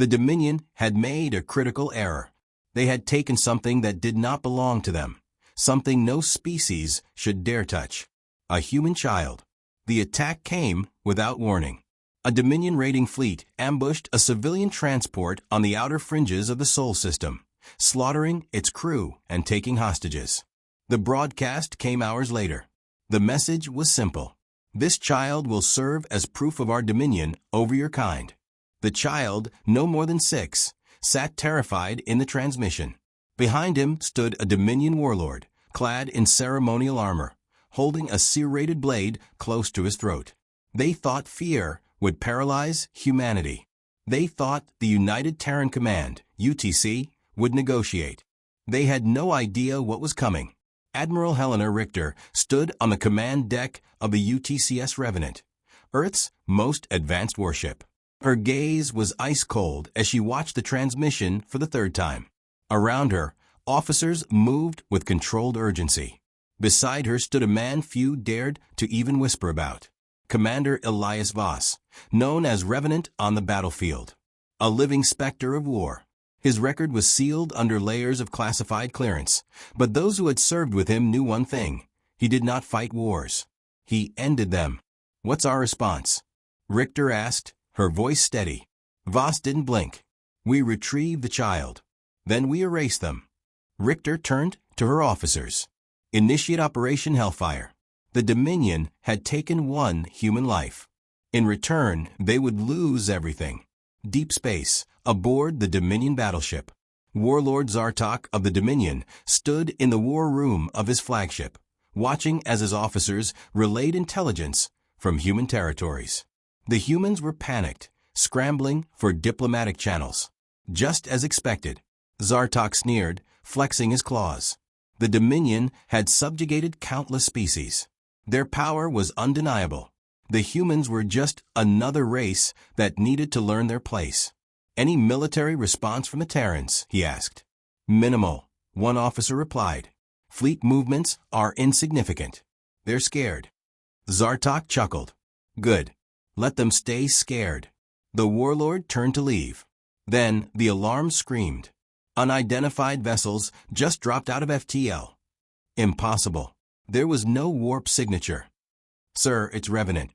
The Dominion had made a critical error. They had taken something that did not belong to them, something no species should dare touch. A human child. The attack came without warning. A Dominion raiding fleet ambushed a civilian transport on the outer fringes of the Sol system, slaughtering its crew and taking hostages. The broadcast came hours later. The message was simple. This child will serve as proof of our dominion over your kind. The child, no more than 6, sat terrified in the transmission. Behind him stood a Dominion warlord, clad in ceremonial armor, holding a serrated blade close to his throat. They thought fear would paralyze humanity. They thought the United Terran Command, UTC, would negotiate. They had no idea what was coming. Admiral Helena Richter stood on the command deck of the UTCS Revenant, Earth's most advanced warship. Her gaze was ice-cold as she watched the transmission for the 3rd time. Around her, officers moved with controlled urgency. Beside her stood a man few dared to even whisper about. Commander Elias Voss, known as Revenant on the battlefield. A living specter of war. His record was sealed under layers of classified clearance, but those who had served with him knew one thing. He did not fight wars. He ended them. What's our response? Richter asked, her voice steady. Voss didn't blink. We retrieved the child. Then we erased them. Richter turned to her officers. Initiate Operation Hellfire. The Dominion had taken 1 human life. In return, they would lose everything. Deep space, aboard the Dominion battleship. Warlord Zartok of the Dominion stood in the war room of his flagship, watching as his officers relayed intelligence from human territories. The humans were panicked, scrambling for diplomatic channels. Just as expected, Zartok sneered, flexing his claws. The Dominion had subjugated countless species. Their power was undeniable. The humans were just another race that needed to learn their place. Any military response from the Terrans, he asked. Minimal, one officer replied. Fleet movements are insignificant. They're scared. Zartok chuckled. Good. Let them stay scared. The warlord turned to leave. Then the alarm screamed. Unidentified vessels just dropped out of FTL. Impossible. There was no warp signature. Sir, it's Revenant.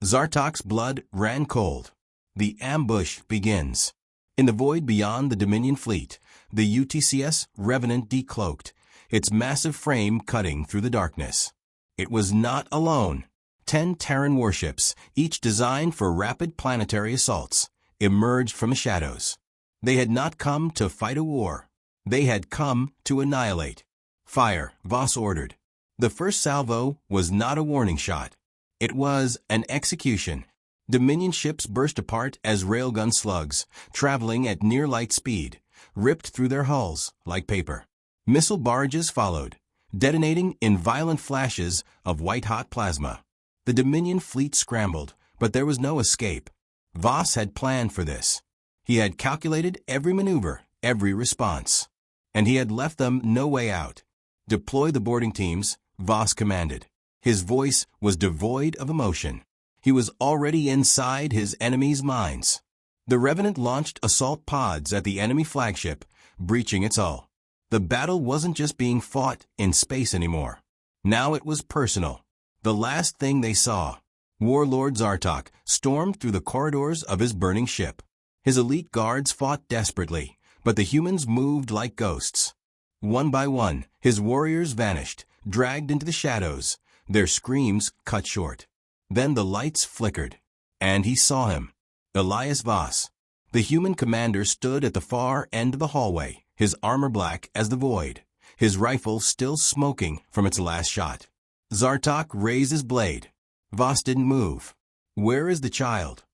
Zartok's blood ran cold. The ambush begins. In the void beyond the Dominion fleet, the UTCS Revenant decloaked, its massive frame cutting through the darkness. It was not alone. 10 Terran warships, each designed for rapid planetary assaults, emerged from the shadows. They had not come to fight a war. They had come to annihilate. Fire, Voss ordered. The first salvo was not a warning shot. It was an execution. Dominion ships burst apart as railgun slugs, traveling at near light speed, ripped through their hulls like paper. Missile barges followed, detonating in violent flashes of white-hot plasma. The Dominion fleet scrambled, but there was no escape. Voss had planned for this. He had calculated every maneuver, every response. And he had left them no way out. Deploy the boarding teams, Voss commanded. His voice was devoid of emotion. He was already inside his enemy's minds. The Revenant launched assault pods at the enemy flagship, breaching its hull. The battle wasn't just being fought in space anymore. Now it was personal. The last thing they saw, Warlord Zartok stormed through the corridors of his burning ship. His elite guards fought desperately, but the humans moved like ghosts. One by one, his warriors vanished, dragged into the shadows, their screams cut short. Then the lights flickered, and he saw him. Elias Voss. The human commander stood at the far end of the hallway, his armor black as the void, his rifle still smoking from its last shot. Zartok raised his blade. Voss didn't move. Where is the child?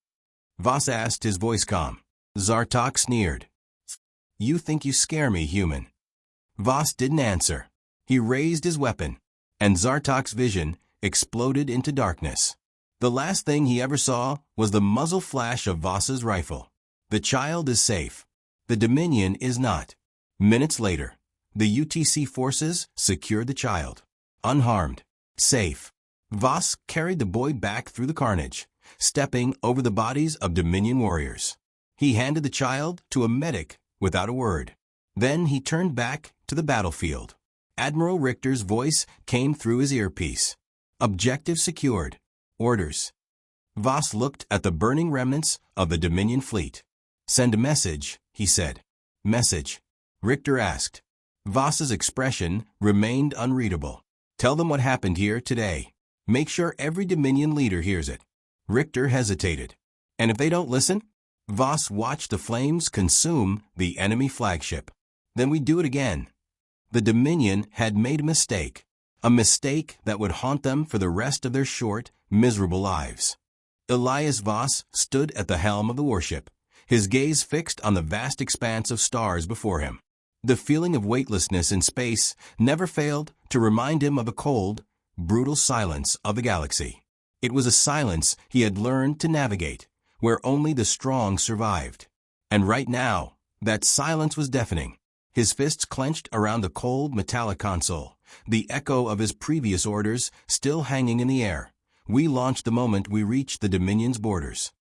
Voss asked, his voice calm. Zartok sneered. You think you scare me, human. Voss didn't answer. He raised his weapon, and Zartok's vision exploded into darkness. The last thing he ever saw was the muzzle flash of Voss's rifle. The child is safe. The Dominion is not. Minutes later, the UTC forces secured the child. Unharmed. Safe. Voss carried the boy back through the carnage, stepping over the bodies of Dominion warriors. He handed the child to a medic without a word. Then he turned back to the battlefield. Admiral Richter's voice came through his earpiece. Objective secured. Orders. Voss looked at the burning remnants of the Dominion fleet. Send a message, he said. Message? Richter asked. Voss's expression remained unreadable. Tell them what happened here today. Make sure every Dominion leader hears it. Richter hesitated. And if they don't listen? Voss watched the flames consume the enemy flagship. Then we do it again. The Dominion had made a mistake that would haunt them for the rest of their short, miserable lives. Elias Voss stood at the helm of the warship, his gaze fixed on the vast expanse of stars before him. The feeling of weightlessness in space never failed to remind him of a cold, brutal silence of the galaxy. It was a silence he had learned to navigate, where only the strong survived. And right now, that silence was deafening. His fists clenched around the cold metallic console, the echo of his previous orders still hanging in the air. We launched the moment we reached the Dominion's borders.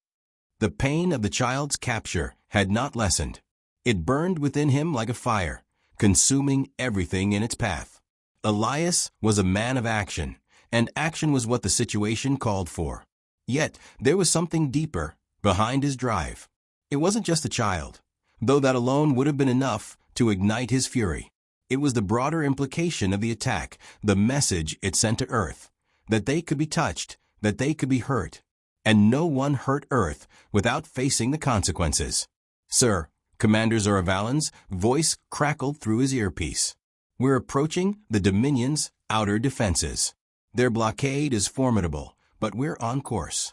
The pain of the child's capture had not lessened. It burned within him like a fire, consuming everything in its path. Elias was a man of action, and action was what the situation called for. Yet, there was something deeper behind his drive. It wasn't just the child, though that alone would have been enough to ignite his fury. It was the broader implication of the attack, the message it sent to Earth, that they could be touched, that they could be hurt. And no one hurt Earth without facing the consequences. Sir, Commander Zoravalan's voice crackled through his earpiece. We're approaching the Dominion's outer defenses. Their blockade is formidable, but we're on course.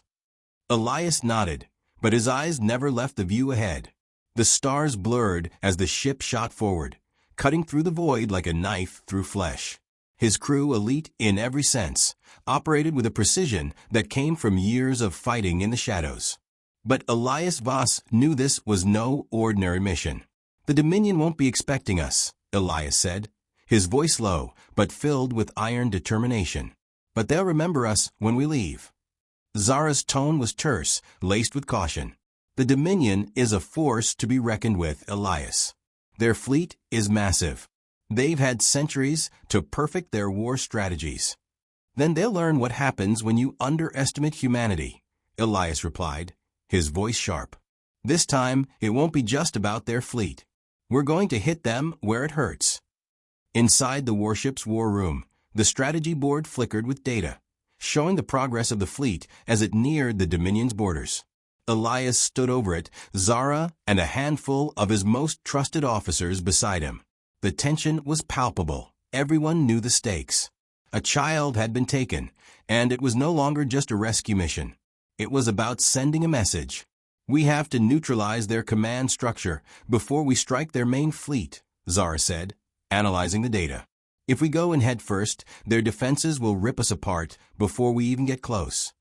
Elias nodded, but his eyes never left the view ahead. The stars blurred as the ship shot forward, cutting through the void like a knife through flesh. His crew, elite in every sense, operated with a precision that came from years of fighting in the shadows. But Elias Voss knew this was no ordinary mission. The Dominion won't be expecting us, Elias said, his voice low but filled with iron determination. But they'll remember us when we leave. Zara's tone was terse, laced with caution. The Dominion is a force to be reckoned with, Elias. Their fleet is massive. They've had centuries to perfect their war strategies. Then they'll learn what happens when you underestimate humanity, Elias replied, his voice sharp. This time, it won't be just about their fleet. We're going to hit them where it hurts. Inside the warship's war room, the strategy board flickered with data, showing the progress of the fleet as it neared the Dominion's borders. Elias stood over it, Zara and a handful of his most trusted officers beside him. The tension was palpable. Everyone knew the stakes. A child had been taken, and it was no longer just a rescue mission. It was about sending a message. We have to neutralize their command structure before we strike their main fleet, Zara said, analyzing the data. If we go in head first, their defenses will rip us apart before we even get close.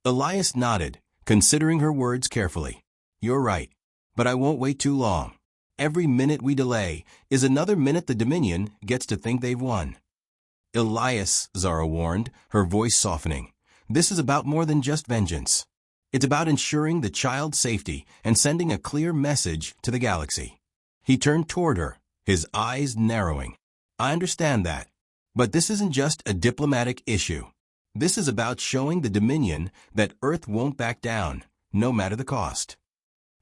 Elias nodded, considering her words carefully. You're right, but I won't wait too long. Every minute we delay is another minute the Dominion gets to think they've won. Elias, Zara warned, her voice softening. This is about more than just vengeance. It's about ensuring the child's safety and sending a clear message to the galaxy. He turned toward her, his eyes narrowing. I understand that. But this isn't just a diplomatic issue. This is about showing the Dominion that Earth won't back down, no matter the cost.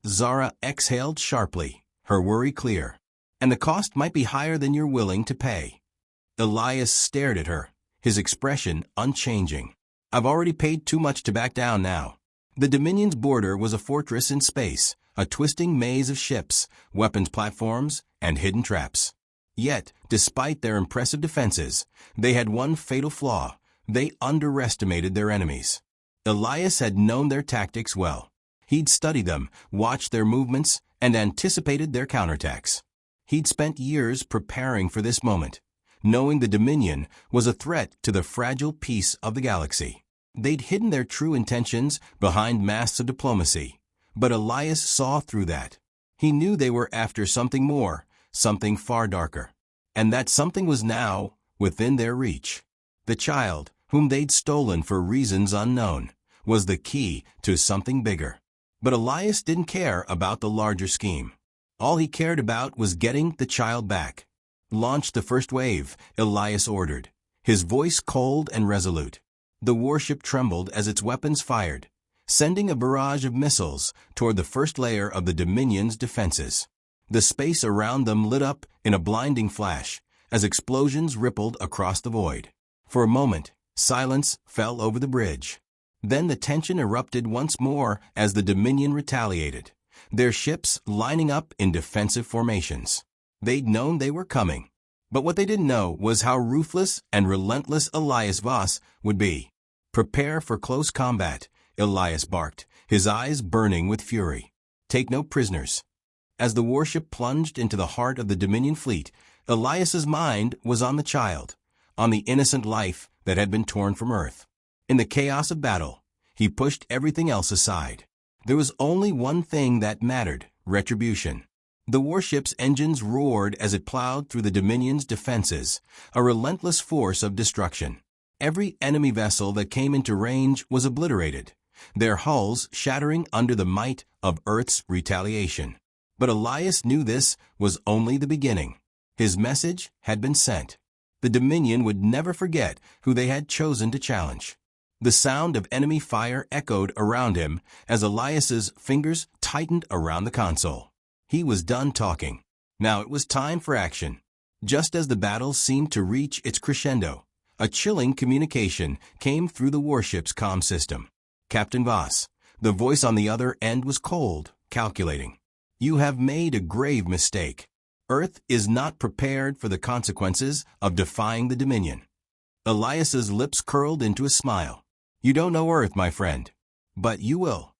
Zara exhaled sharply, her worry clear. And the cost might be higher than you're willing to pay. Elias stared at her, his expression unchanging. I've already paid too much to back down now. The Dominion's border was a fortress in space, a twisting maze of ships, weapons platforms, and hidden traps. Yet, despite their impressive defenses, they had one fatal flaw. They underestimated their enemies. Elias had known their tactics well. He'd studied them, watched their movements, and anticipated their counterattacks. He'd spent years preparing for this moment, knowing the Dominion was a threat to the fragile peace of the galaxy. They'd hidden their true intentions behind masks of diplomacy, but Elias saw through that. He knew they were after something more, something far darker. And that something was now within their reach. The child, whom they'd stolen for reasons unknown, was the key to something bigger. But Elias didn't care about the larger scheme. All he cared about was getting the child back. "Launch the first wave," Elias ordered, his voice cold and resolute. The warship trembled as its weapons fired, sending a barrage of missiles toward the first layer of the Dominion's defenses. The space around them lit up in a blinding flash as explosions rippled across the void. For a moment, silence fell over the bridge. Then the tension erupted once more as the Dominion retaliated, their ships lining up in defensive formations. They'd known they were coming, but what they didn't know was how ruthless and relentless Elias Voss would be. "Prepare for close combat," Elias barked, his eyes burning with fury. "Take no prisoners." As the warship plunged into the heart of the Dominion fleet, Elias's mind was on the child, on the innocent life that had been torn from Earth. In the chaos of battle, he pushed everything else aside. There was only one thing that mattered: retribution. The warship's engines roared as it plowed through the Dominion's defenses, a relentless force of destruction. Every enemy vessel that came into range was obliterated, their hulls shattering under the might of Earth's retaliation. But Elias knew this was only the beginning. His message had been sent. The Dominion would never forget who they had chosen to challenge. The sound of enemy fire echoed around him as Elias's fingers tightened around the console. He was done talking. Now it was time for action. Just as the battle seemed to reach its crescendo, a chilling communication came through the warship's comm system. "Captain Voss." The voice on the other end was cold, calculating. "You have made a grave mistake. Earth is not prepared for the consequences of defying the Dominion." Elias's lips curled into a smile. "You don't know Earth, my friend. But you will."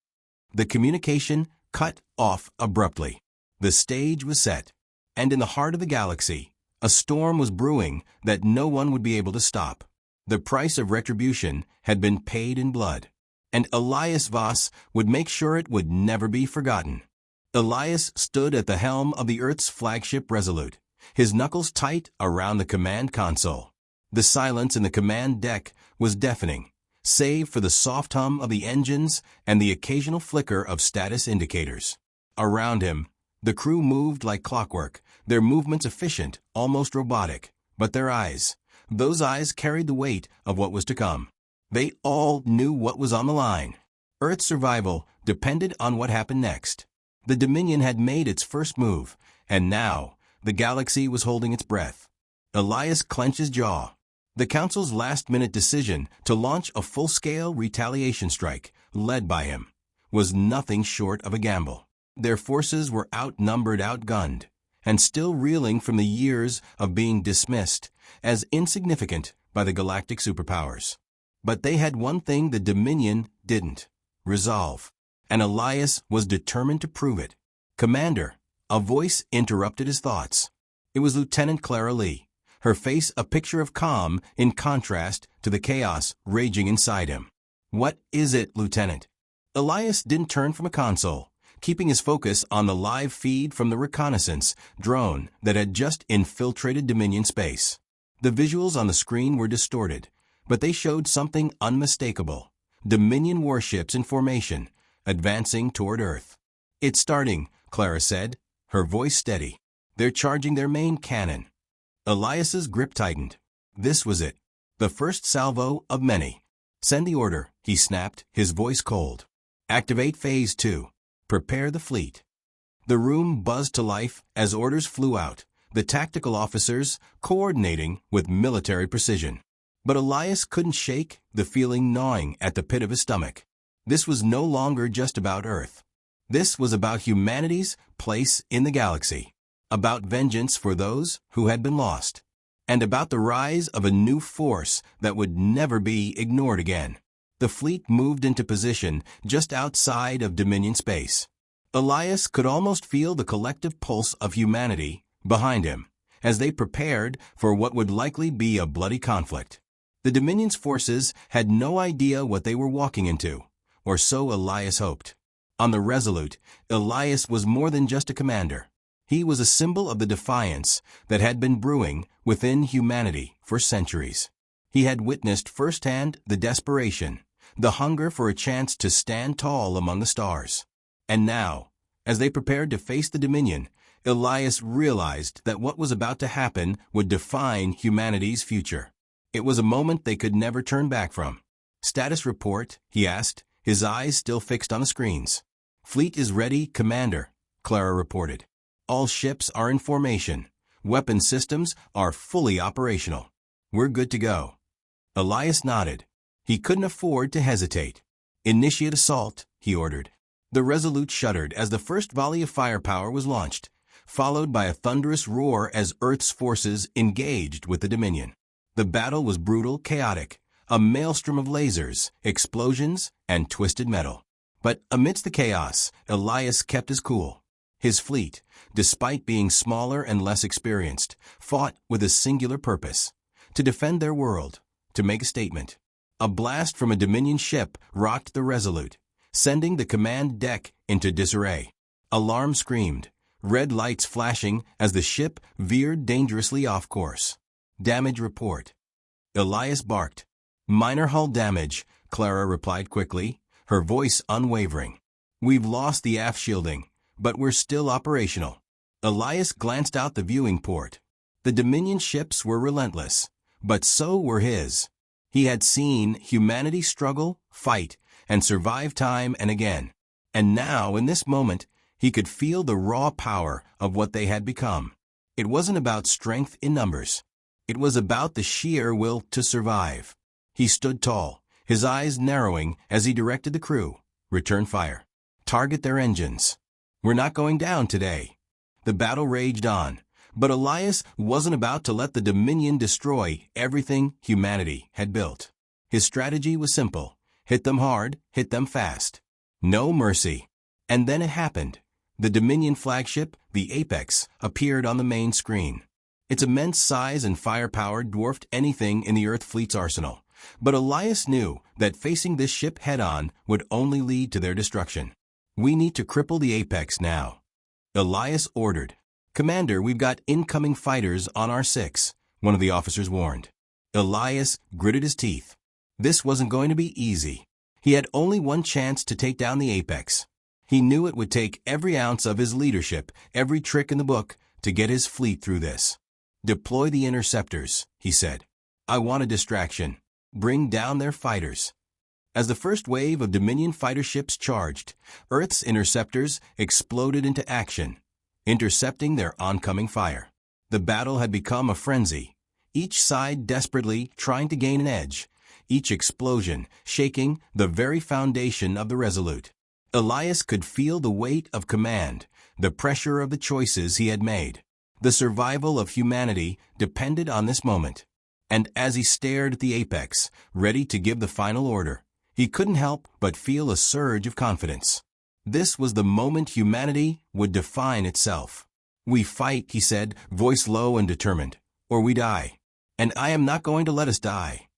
The communication cut off abruptly. The stage was set, and in the heart of the galaxy, a storm was brewing that no one would be able to stop. The price of retribution had been paid in blood, and Elias Voss would make sure it would never be forgotten. Elias stood at the helm of the Earth's flagship Resolute, his knuckles tight around the command console. The silence in the command deck was deafening, save for the soft hum of the engines and the occasional flicker of status indicators. Around him, the crew moved like clockwork, their movements efficient, almost robotic, but their eyes, those eyes carried the weight of what was to come. They all knew what was on the line. Earth's survival depended on what happened next. The Dominion had made its first move, and now the galaxy was holding its breath. Elias clenched his jaw. The Council's last-minute decision to launch a full-scale retaliation strike, led by him, was nothing short of a gamble. Their forces were outnumbered, outgunned, and still reeling from the years of being dismissed as insignificant by the galactic superpowers. But they had one thing the Dominion didn't: resolve. And Elias was determined to prove it. "Commander," a voice interrupted his thoughts. It was Lieutenant Clara Lee, her face a picture of calm in contrast to the chaos raging inside him. "What is it, Lieutenant?" Elias didn't turn from a console, keeping his focus on the live feed from the reconnaissance drone that had just infiltrated Dominion space. The visuals on the screen were distorted, but they showed something unmistakable: Dominion warships in formation, advancing toward Earth. "It's starting," Clara said, her voice steady. "They're charging their main cannon." Elias's grip tightened. This was it, the first salvo of many. "Send the order," he snapped, his voice cold. "Activate Phase 2. Prepare the fleet." The room buzzed to life as orders flew out, the tactical officers coordinating with military precision. But Elias couldn't shake the feeling gnawing at the pit of his stomach. This was no longer just about Earth. This was about humanity's place in the galaxy, about vengeance for those who had been lost, and about the rise of a new force that would never be ignored again. The fleet moved into position just outside of Dominion space. Elias could almost feel the collective pulse of humanity behind him as they prepared for what would likely be a bloody conflict. The Dominion's forces had no idea what they were walking into, or so Elias hoped. On the Resolute, Elias was more than just a commander. He was a symbol of the defiance that had been brewing within humanity for centuries. He had witnessed firsthand the desperation, the hunger for a chance to stand tall among the stars. And now, as they prepared to face the Dominion, Elias realized that what was about to happen would define humanity's future. It was a moment they could never turn back from. "Status report," he asked, his eyes still fixed on the screens. "Fleet is ready, Commander," Clara reported. "All ships are in formation. Weapon systems are fully operational. We're good to go." Elias nodded. He couldn't afford to hesitate. "Initiate assault," he ordered. The Resolute shuddered as the first volley of firepower was launched, followed by a thunderous roar as Earth's forces engaged with the Dominion. The battle was brutal, chaotic, a maelstrom of lasers, explosions, and twisted metal. But amidst the chaos, Elias kept his cool. His fleet, despite being smaller and less experienced, fought with a singular purpose: to defend their world, to make a statement. A blast from a Dominion ship rocked the Resolute, sending the command deck into disarray. Alarm screamed, red lights flashing as the ship veered dangerously off course. "Damage report." Elias barked. "Minor hull damage," Clara replied quickly, her voice unwavering. "We've lost the aft shielding, but we're still operational." Elias glanced out the viewing port. The Dominion ships were relentless, but so were his. He had seen humanity struggle, fight, and survive time and again. And now, in this moment, he could feel the raw power of what they had become. It wasn't about strength in numbers. It was about the sheer will to survive. He stood tall, his eyes narrowing as he directed the crew. "Return fire. Target their engines. We're not going down today." The battle raged on, but Elias wasn't about to let the Dominion destroy everything humanity had built. His strategy was simple: hit them hard, hit them fast. No mercy. And then it happened. The Dominion flagship, the Apex, appeared on the main screen. Its immense size and firepower dwarfed anything in the Earth fleet's arsenal, but Elias knew that facing this ship head-on would only lead to their destruction. "We need to cripple the Apex now," Elias ordered. "Commander, we've got incoming fighters on our 6, one of the officers warned. Elias gritted his teeth. This wasn't going to be easy. He had only one chance to take down the Apex. He knew it would take every ounce of his leadership, every trick in the book, to get his fleet through this. "Deploy the interceptors," he said. "I want a distraction. Bring down their fighters." As the first wave of Dominion fighter ships charged, Earth's interceptors exploded into action, intercepting their oncoming fire. The battle had become a frenzy, each side desperately trying to gain an edge, each explosion shaking the very foundation of the Resolute. Elias could feel the weight of command, the pressure of the choices he had made. The survival of humanity depended on this moment. And as he stared at the Apex, ready to give the final order, he couldn't help but feel a surge of confidence. This was the moment humanity would define itself. "We fight," he said, voice low and determined, "or we die. And I am not going to let us die."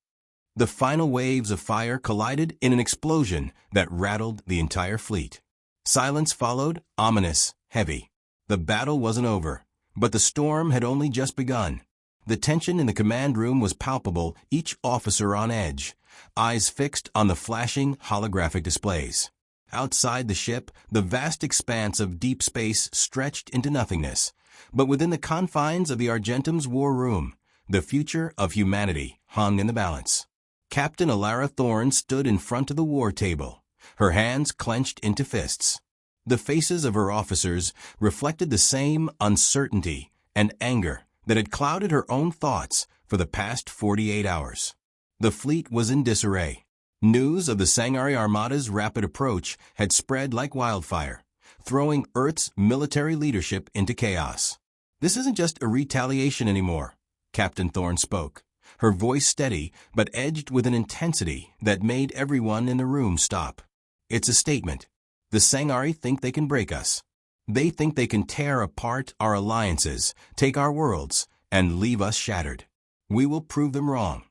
The final waves of fire collided in an explosion that rattled the entire fleet. Silence followed, ominous, heavy. The battle wasn't over, but the storm had only just begun. The tension in the command room was palpable, each officer on edge, eyes fixed on the flashing holographic displays. Outside the ship, the vast expanse of deep space stretched into nothingness, but within the confines of the Argentum's war room, the future of humanity hung in the balance. Captain Alara Thorne stood in front of the war table, her hands clenched into fists. The faces of her officers reflected the same uncertainty and anger that had clouded her own thoughts for the past 48 hours. The fleet was in disarray. News of the Sangari Armada's rapid approach had spread like wildfire, throwing Earth's military leadership into chaos. "This isn't just a retaliation anymore," Captain Thorne spoke, her voice steady but edged with an intensity that made everyone in the room stop. "It's a statement. The Sangari think they can break us. They think they can tear apart our alliances, take our worlds, and leave us shattered. We will prove them wrong."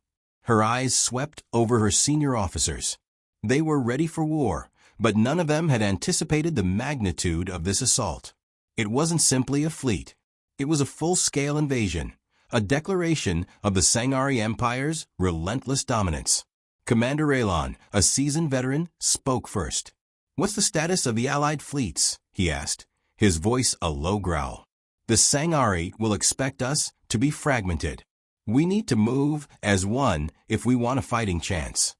Her eyes swept over her senior officers. They were ready for war, but none of them had anticipated the magnitude of this assault. It wasn't simply a fleet. It was a full-scale invasion, a declaration of the Sangari Empire's relentless dominance. Commander Raylon, a seasoned veteran, spoke first. "What's the status of the Allied fleets?" he asked, his voice a low growl. "The Sangari will expect us to be fragmented. We need to move as one if we want a fighting chance."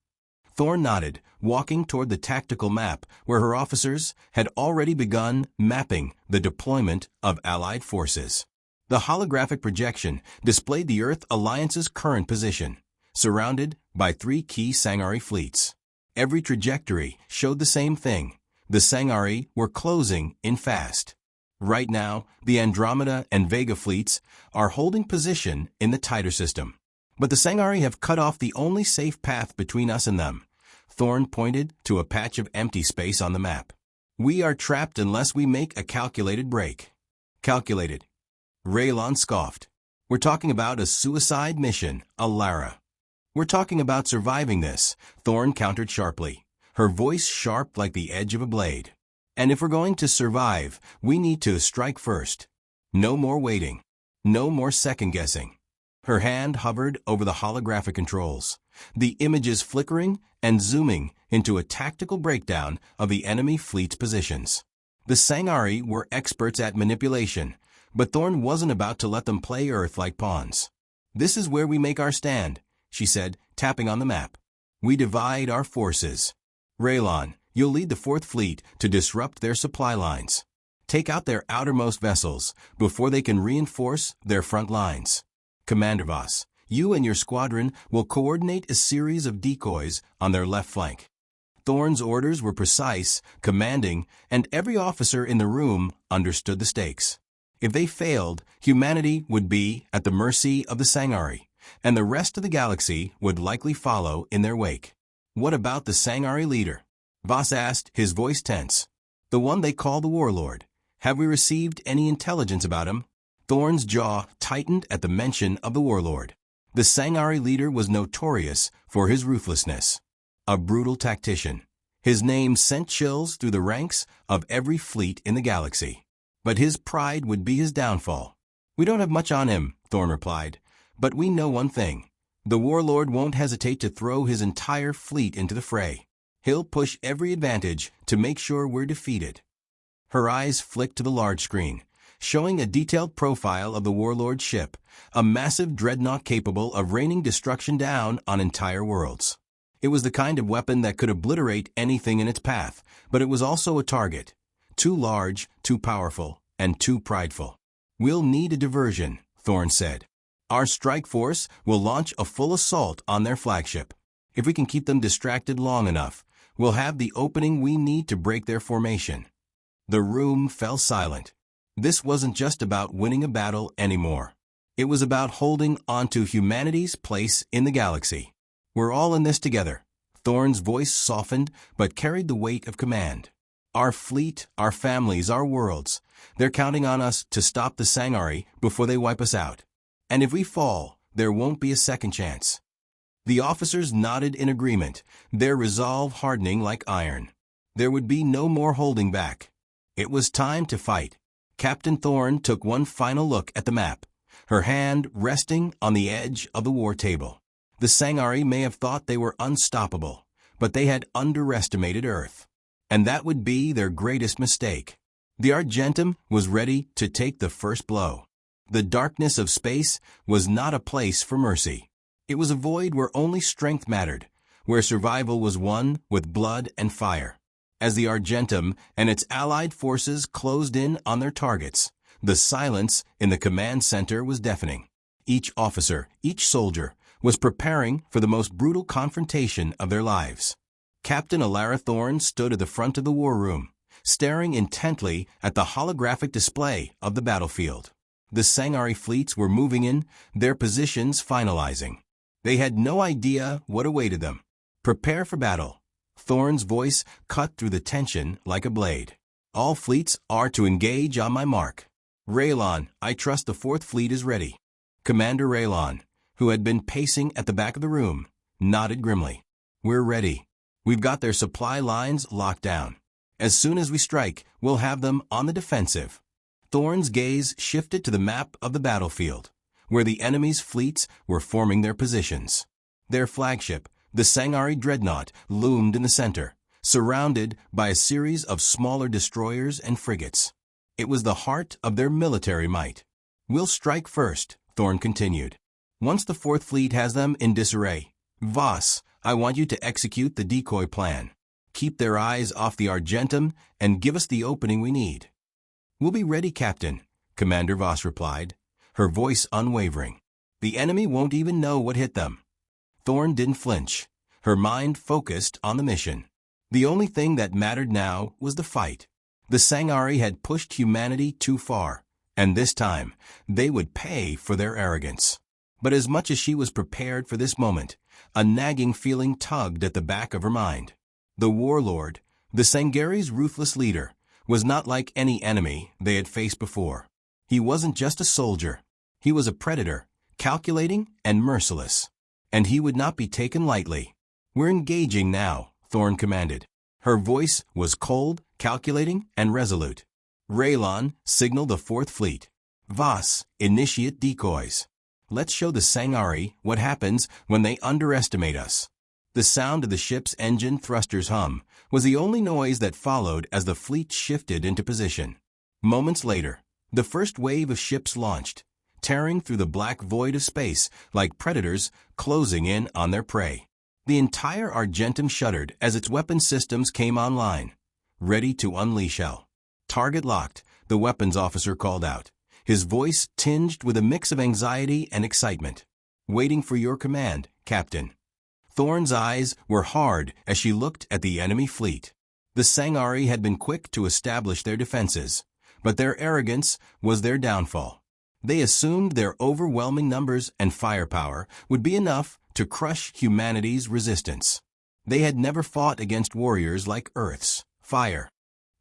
Thorn nodded, walking toward the tactical map where her officers had already begun mapping the deployment of Allied forces. The holographic projection displayed the Earth Alliance's current position, surrounded by 3 key Sangari fleets. Every trajectory showed the same thing. The Sangari were closing in fast. Right now, the Andromeda and Vega fleets are holding position in the tighter system. But the Sangari have cut off the only safe path between us and them. Thorn pointed to a patch of empty space on the map. "We are trapped unless we make a calculated break." "Calculated?" Raylon scoffed. "We're talking about a suicide mission, Alara." "We're talking about surviving this," Thorn countered sharply, her voice sharp like the edge of a blade. "And if we're going to survive, we need to strike first. No more waiting. No more second-guessing." Her hand hovered over the holographic controls, the images flickering and zooming into a tactical breakdown of the enemy fleet's positions. The Sangari were experts at manipulation, but Thorn wasn't about to let them play Earth like pawns. "This is where we make our stand," she said, tapping on the map. "We divide our forces. Raylon, you'll lead the 4th Fleet to disrupt their supply lines. Take out their outermost vessels before they can reinforce their front lines. Commander Voss, you and your squadron will coordinate a series of decoys on their left flank." Thorn's orders were precise, commanding, and every officer in the room understood the stakes. If they failed, humanity would be at the mercy of the Sangari, and the rest of the galaxy would likely follow in their wake. "What about the Sangari leader?" Voss asked, his voice tense. "The one they call the Warlord. Have we received any intelligence about him?" Thorn's jaw tightened at the mention of the Warlord. The Sangari leader was notorious for his ruthlessness. A brutal tactician. His name sent chills through the ranks of every fleet in the galaxy. But his pride would be his downfall. "We don't have much on him," Thorn replied. "But we know one thing. The Warlord won't hesitate to throw his entire fleet into the fray. He'll push every advantage to make sure we're defeated." Her eyes flicked to the large screen, showing a detailed profile of the Warlord's ship, a massive dreadnought capable of raining destruction down on entire worlds. It was the kind of weapon that could obliterate anything in its path, but it was also a target. Too large, too powerful, and too prideful. "We'll need a diversion," Thorn said. "Our strike force will launch a full assault on their flagship. If we can keep them distracted long enough, we'll have the opening we need to break their formation." The room fell silent. This wasn't just about winning a battle anymore. It was about holding onto humanity's place in the galaxy. "We're all in this together." Thorn's voice softened but carried the weight of command. "Our fleet, our families, our worlds. They're counting on us to stop the Sangari before they wipe us out. And if we fall, there won't be a second chance." The officers nodded in agreement, their resolve hardening like iron. There would be no more holding back. It was time to fight. Captain Thorn took one final look at the map, her hand resting on the edge of the war table. The Sangari may have thought they were unstoppable, but they had underestimated Earth. And that would be their greatest mistake. The Argentum was ready to take the first blow. The darkness of space was not a place for mercy. It was a void where only strength mattered, where survival was won with blood and fire. As the Argentum and its allied forces closed in on their targets, the silence in the command center was deafening. Each officer, each soldier, was preparing for the most brutal confrontation of their lives. Captain Alara Thorn stood at the front of the war room, staring intently at the holographic display of the battlefield. The Sangari fleets were moving in, their positions finalizing. They had no idea what awaited them. "Prepare for battle." Thorn's voice cut through the tension like a blade. "All fleets are to engage on my mark. Raylon, I trust the 4th Fleet is ready." Commander Raylon, who had been pacing at the back of the room, nodded grimly. "We're ready. We've got their supply lines locked down. As soon as we strike, we'll have them on the defensive." Thorn's gaze shifted to the map of the battlefield, where the enemy's fleets were forming their positions. Their flagship, the Sangari dreadnought, loomed in the center, surrounded by a series of smaller destroyers and frigates. It was the heart of their military might. "We'll strike first," Thorn continued. "Once the Fourth Fleet has them in disarray. Voss, I want you to execute the decoy plan. Keep their eyes off the Argentum and give us the opening we need." "We'll be ready, Captain," Commander Voss replied, her voice unwavering. "The enemy won't even know what hit them." Thorn didn't flinch, her mind focused on the mission. The only thing that mattered now was the fight. The Sangari had pushed humanity too far, and this time they would pay for their arrogance. But as much as she was prepared for this moment, a nagging feeling tugged at the back of her mind. The warlord, the Sangari's ruthless leader, was not like any enemy they had faced before. He wasn't just a soldier. He was a predator, calculating and merciless. And he would not be taken lightly. "We're engaging now," Thorn commanded. Her voice was cold, calculating, and resolute. Raylon signaled the Fourth Fleet. "Voss, initiate decoys. Let's show the Sangari what happens when they underestimate us." The sound of the ship's engine thrusters hum was the only noise that followed as the fleet shifted into position. Moments later, the first wave of ships launched, tearing through the black void of space like predators closing in on their prey. The entire Argentum shuddered as its weapon systems came online, ready to unleash hell. "Target locked," the weapons officer called out, his voice tinged with a mix of anxiety and excitement. "Waiting for your command, Captain." Thorn's eyes were hard as she looked at the enemy fleet. The Sangari had been quick to establish their defenses, but their arrogance was their downfall. They assumed their overwhelming numbers and firepower would be enough to crush humanity's resistance. They had never fought against warriors like Earth's fire.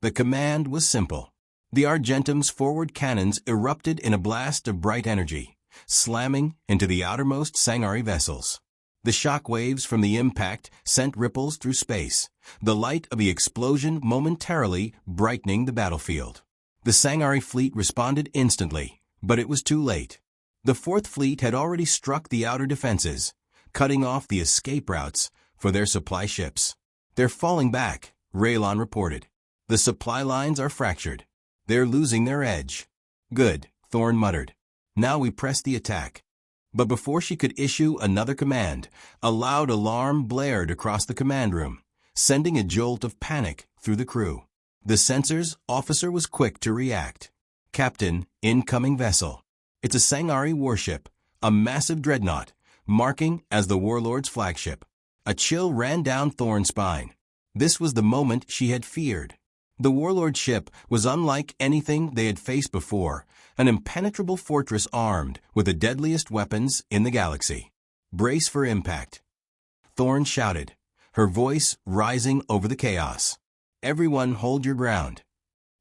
The command was simple. The Argentum's forward cannons erupted in a blast of bright energy, slamming into the outermost Sangari vessels. The shock waves from the impact sent ripples through space, the light of the explosion momentarily brightening the battlefield. The Sangari fleet responded instantly, but it was too late. The Fourth Fleet had already struck the outer defenses, cutting off the escape routes for their supply ships. "They're falling back," Raylon reported. "The supply lines are fractured. They're losing their edge." "Good," Thorn muttered. "Now we press the attack." But before she could issue another command, a loud alarm blared across the command room, sending a jolt of panic through the crew. The sensors officer was quick to react. "Captain, incoming vessel." It's a Sangari warship, a massive dreadnought, marking as the warlord's flagship. A chill ran down Thorn's spine. This was the moment she had feared. The warlord's ship was unlike anything they had faced before, an impenetrable fortress armed with the deadliest weapons in the galaxy. "Brace for impact," Thorn shouted, her voice rising over the chaos. "Everyone hold your ground."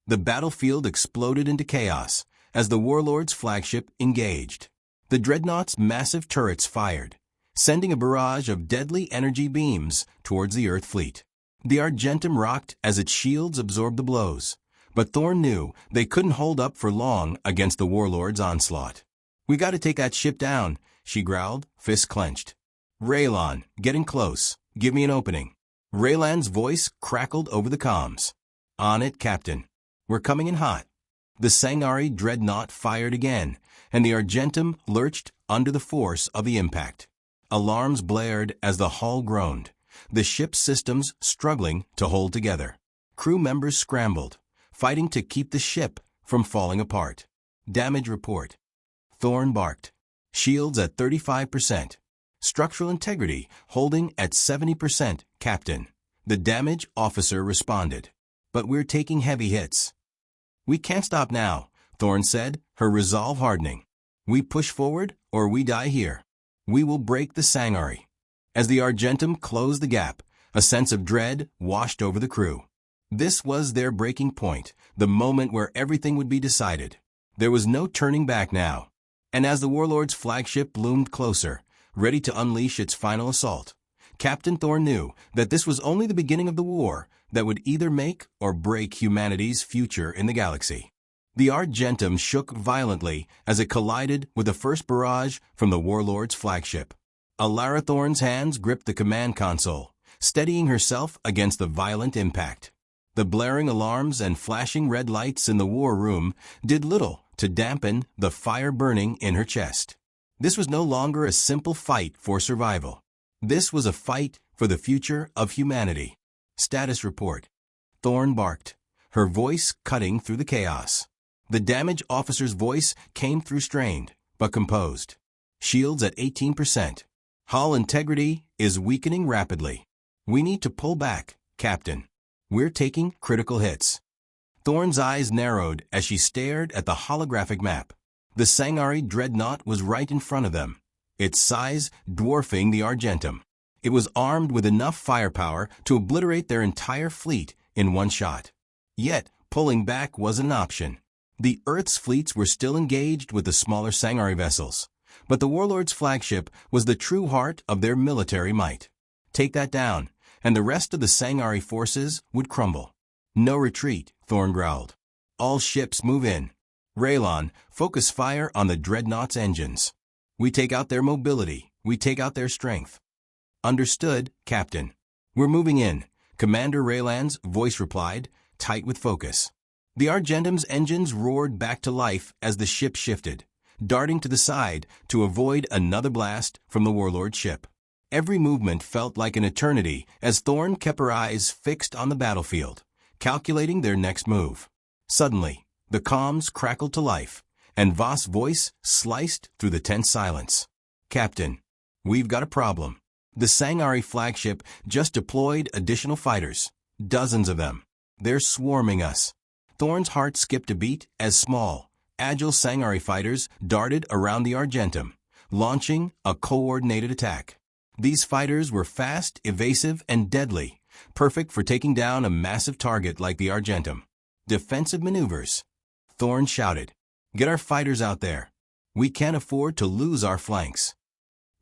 The battlefield exploded into chaos as the warlord's flagship engaged. The dreadnought's massive turrets fired, sending a barrage of deadly energy beams towards the Earth fleet. The Argentum rocked as its shields absorbed the blows, but Thorn knew they couldn't hold up for long against the warlord's onslaught. "We gotta take that ship down," she growled, fists clenched. "Raylon, getting close. Give me an opening." Raylan's voice crackled over the comms. "On it, Captain. We're coming in hot." The Sangari dreadnought fired again, and the Argentum lurched under the force of the impact. Alarms blared as the hull groaned, the ship's systems struggling to hold together. Crew members scrambled, fighting to keep the ship from falling apart. "Damage report." Thorn barked. "Shields at 35%. Structural integrity holding at 70%, Captain." The damage officer responded. "But we're taking heavy hits." "We can't stop now," Thorn said, her resolve hardening. "We push forward or we die here. We will break the Sangari." As the Argentum closed the gap, a sense of dread washed over the crew. This was their breaking point, the moment where everything would be decided. There was no turning back now. And as the warlord's flagship loomed closer, ready to unleash its final assault, Captain Thorn knew that this was only the beginning of the war that would either make or break humanity's future in the galaxy. The Argentum shook violently as it collided with the first barrage from the warlord's flagship. Alara Thorn's hands gripped the command console, steadying herself against the violent impact. The blaring alarms and flashing red lights in the war room did little to dampen the fire burning in her chest. This was no longer a simple fight for survival. This was a fight for the future of humanity. Status report. Thorn barked, her voice cutting through the chaos. The damage officer's voice came through strained, but composed. Shields at 18%. Hull integrity is weakening rapidly. We need to pull back, Captain. We're taking critical hits. Thorn's eyes narrowed as she stared at the holographic map. The Sangari dreadnought was right in front of them, its size dwarfing the Argentum. It was armed with enough firepower to obliterate their entire fleet in one shot. Yet, pulling back wasn't an option. The Earth's fleets were still engaged with the smaller Sangari vessels, but the warlord's flagship was the true heart of their military might. Take that down, and the rest of the Sangari forces would crumble. No retreat, Thorn growled. All ships move in. Raylon, focus fire on the dreadnought's engines. We take out their mobility. We take out their strength. Understood, Captain. We're moving in, Commander Raylan's voice replied, tight with focus. The Argentum's engines roared back to life as the ship shifted, darting to the side to avoid another blast from the warlord's ship. Every movement felt like an eternity as Thorn kept her eyes fixed on the battlefield, calculating their next move. Suddenly, the comms crackled to life, and Voss' voice sliced through the tense silence. Captain, we've got a problem. The Sangari flagship just deployed additional fighters, dozens of them. They're swarming us. Thorn's heart skipped a beat as small, agile Sangari fighters darted around the Argentum, launching a coordinated attack. These fighters were fast, evasive, and deadly, perfect for taking down a massive target like the Argentum. Defensive maneuvers. Thorn shouted, "Get our fighters out there. We can't afford to lose our flanks."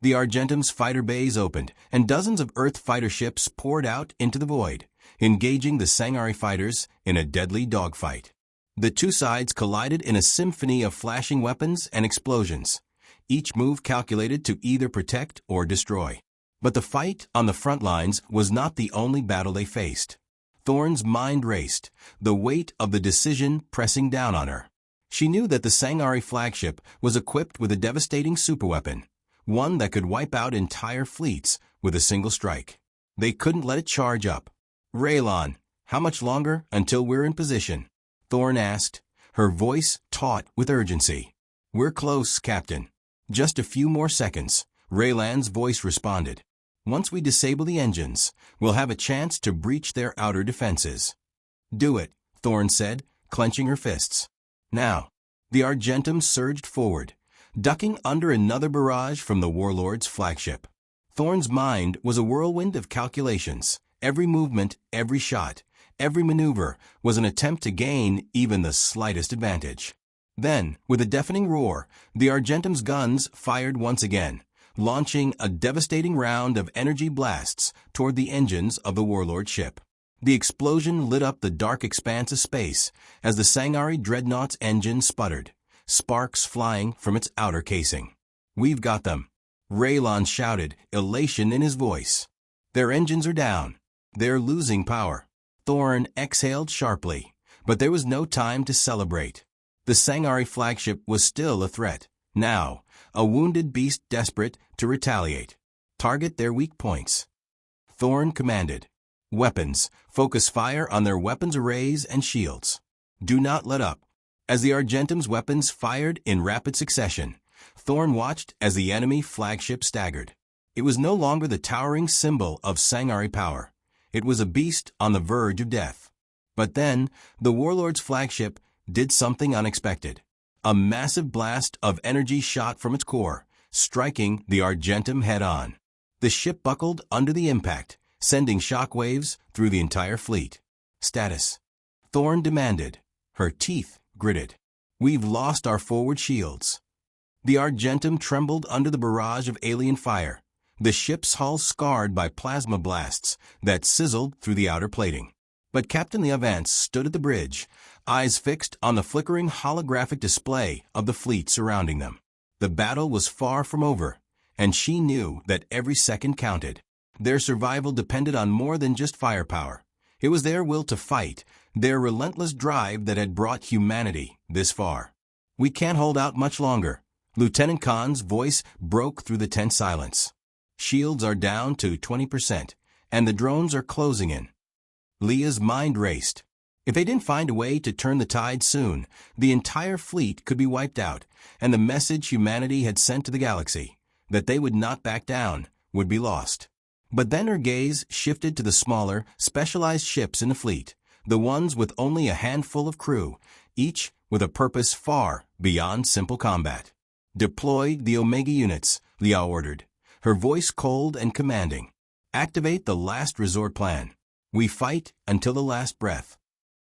The Argentum's fighter bays opened, and dozens of Earth fighter ships poured out into the void, engaging the Sangari fighters in a deadly dogfight. The two sides collided in a symphony of flashing weapons and explosions, each move calculated to either protect or destroy. But the fight on the front lines was not the only battle they faced. Thorn's mind raced, the weight of the decision pressing down on her. She knew that the Sangari flagship was equipped with a devastating superweapon, one that could wipe out entire fleets with a single strike. They couldn't let it charge up. Raylon, how much longer until we're in position? Thorn asked, her voice taut with urgency. We're close, Captain. Just a few more seconds, Raylan's voice responded. Once we disable the engines, we'll have a chance to breach their outer defenses. Do it, Thorn said, clenching her fists. Now, the Argentum surged forward, ducking under another barrage from the warlord's flagship. Thorn's mind was a whirlwind of calculations. Every movement, every shot, every maneuver was an attempt to gain even the slightest advantage. Then, with a deafening roar, the Argentum's guns fired once again, launching a devastating round of energy blasts toward the engines of the warlord ship. The explosion lit up the dark expanse of space as the Sangari dreadnought's engine sputtered, sparks flying from its outer casing. We've got them, Raylon shouted, elation in his voice. Their engines are down. They're losing power. Thorn exhaled sharply, but there was no time to celebrate. The Sangari flagship was still a threat. Now, a wounded beast desperate to retaliate. Target their weak points. Thorn commanded. Weapons, focus fire on their weapons arrays and shields. Do not let up. As the Argentum's weapons fired in rapid succession, Thorn watched as the enemy flagship staggered. It was no longer the towering symbol of Sangari power. It was a beast on the verge of death. But then, the warlord's flagship did something unexpected. A massive blast of energy shot from its core, striking the Argentum head-on. The ship buckled under the impact, sending shockwaves through the entire fleet. Status. Thorn demanded. Her teeth gritted. We've lost our forward shields. The Argentum trembled under the barrage of alien fire, the ship's hull scarred by plasma blasts that sizzled through the outer plating. But Captain Leavance stood at the bridge, eyes fixed on the flickering holographic display of the fleet surrounding them. The battle was far from over, and she knew that every second counted. Their survival depended on more than just firepower. It was their will to fight, their relentless drive that had brought humanity this far. "We can't hold out much longer." Lieutenant Khan's voice broke through the tense silence. "Shields are down to 20%, and the drones are closing in." Leah's mind raced. If they didn't find a way to turn the tide soon, the entire fleet could be wiped out, and the message humanity had sent to the galaxy, that they would not back down, would be lost. But then her gaze shifted to the smaller, specialized ships in the fleet, the ones with only a handful of crew, each with a purpose far beyond simple combat. "Deploy the Omega units," Leah ordered, her voice cold and commanding. "Activate the last resort plan. We fight until the last breath."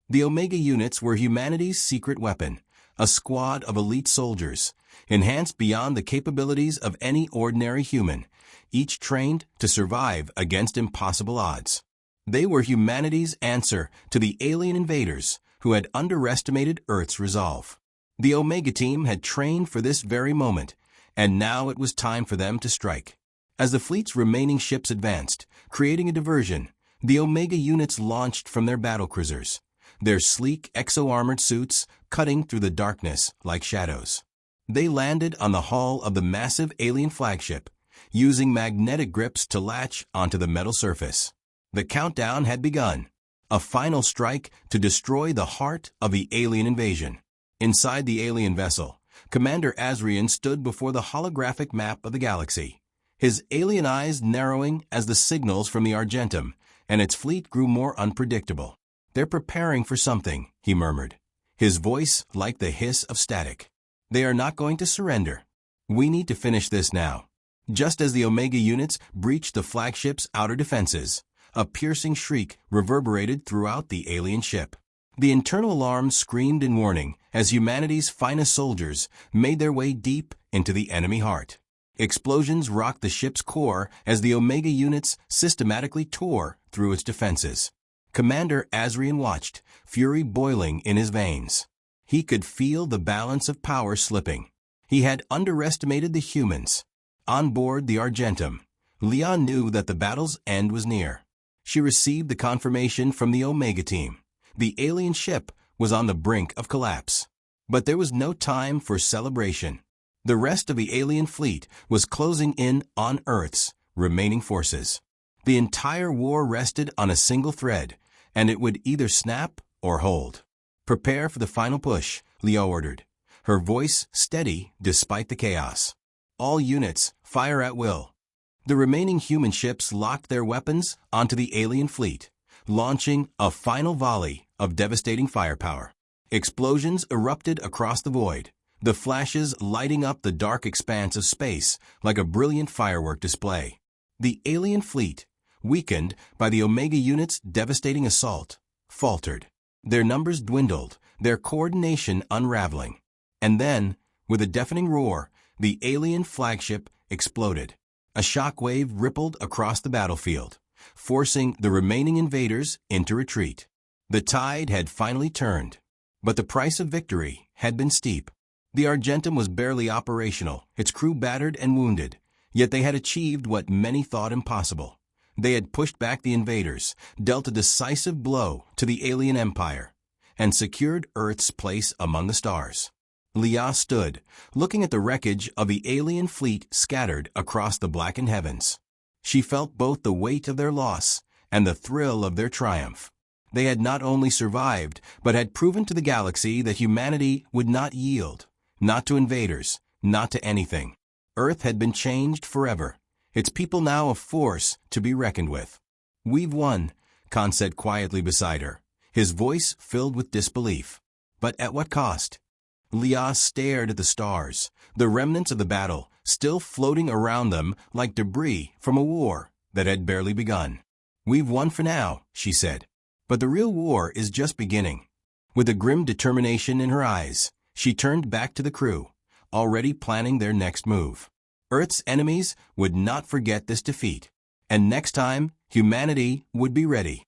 The Omega units were humanity's secret weapon, a squad of elite soldiers, enhanced beyond the capabilities of any ordinary human, each trained to survive against impossible odds. They were humanity's answer to the alien invaders who had underestimated Earth's resolve. The Omega team had trained for this very moment, and now it was time for them to strike. As the fleet's remaining ships advanced, creating a diversion, the Omega units launched from their battlecruisers, their sleek exo-armored suits cutting through the darkness like shadows. They landed on the hull of the massive alien flagship, using magnetic grips to latch onto the metal surface. The countdown had begun, a final strike to destroy the heart of the alien invasion. Inside the alien vessel, Commander Azrian stood before the holographic map of the galaxy, his alien eyes narrowing as the signals from the Argentum and its fleet grew more unpredictable. "They're preparing for something," he murmured, his voice like the hiss of static. "They are not going to surrender. We need to finish this now." Just as the Omega units breached the flagship's outer defenses, a piercing shriek reverberated throughout the alien ship. The internal alarm screamed in warning as humanity's finest soldiers made their way deep into the enemy heart. Explosions rocked the ship's core as the Omega units systematically tore through its defenses. Commander Azrian watched, fury boiling in his veins. He could feel the balance of power slipping. He had underestimated the humans. On board the Argentum, Leah knew that the battle's end was near. She received the confirmation from the Omega team. The alien ship was on the brink of collapse. But there was no time for celebration. The rest of the alien fleet was closing in on Earth's remaining forces. The entire war rested on a single thread, and it would either snap or hold. "Prepare for the final push," Leah ordered, her voice steady despite the chaos. "All units, fire at will." The remaining human ships locked their weapons onto the alien fleet, launching a final volley of devastating firepower. Explosions erupted across the void, the flashes lighting up the dark expanse of space like a brilliant firework display. The alien fleet, weakened by the Omega units' devastating assault, faltered. Their numbers dwindled, their coordination unraveling. And then, with a deafening roar, the alien flagship exploded. A shockwave rippled across the battlefield, forcing the remaining invaders into retreat. The tide had finally turned, but the price of victory had been steep. The Argentum was barely operational, its crew battered and wounded, yet they had achieved what many thought impossible. They had pushed back the invaders, dealt a decisive blow to the alien empire, and secured Earth's place among the stars. Leah stood, looking at the wreckage of the alien fleet scattered across the blackened heavens. She felt both the weight of their loss and the thrill of their triumph. They had not only survived, but had proven to the galaxy that humanity would not yield, not to invaders, not to anything. Earth had been changed forever, its people now a force to be reckoned with. "We've won," Khan said quietly beside her, his voice filled with disbelief. "But at what cost?" Leah stared at the stars, the remnants of the battle still floating around them like debris from a war that had barely begun. "We've won for now," she said, "but the real war is just beginning." With a grim determination in her eyes, she turned back to the crew, already planning their next move. Earth's enemies would not forget this defeat, and next time, humanity would be ready.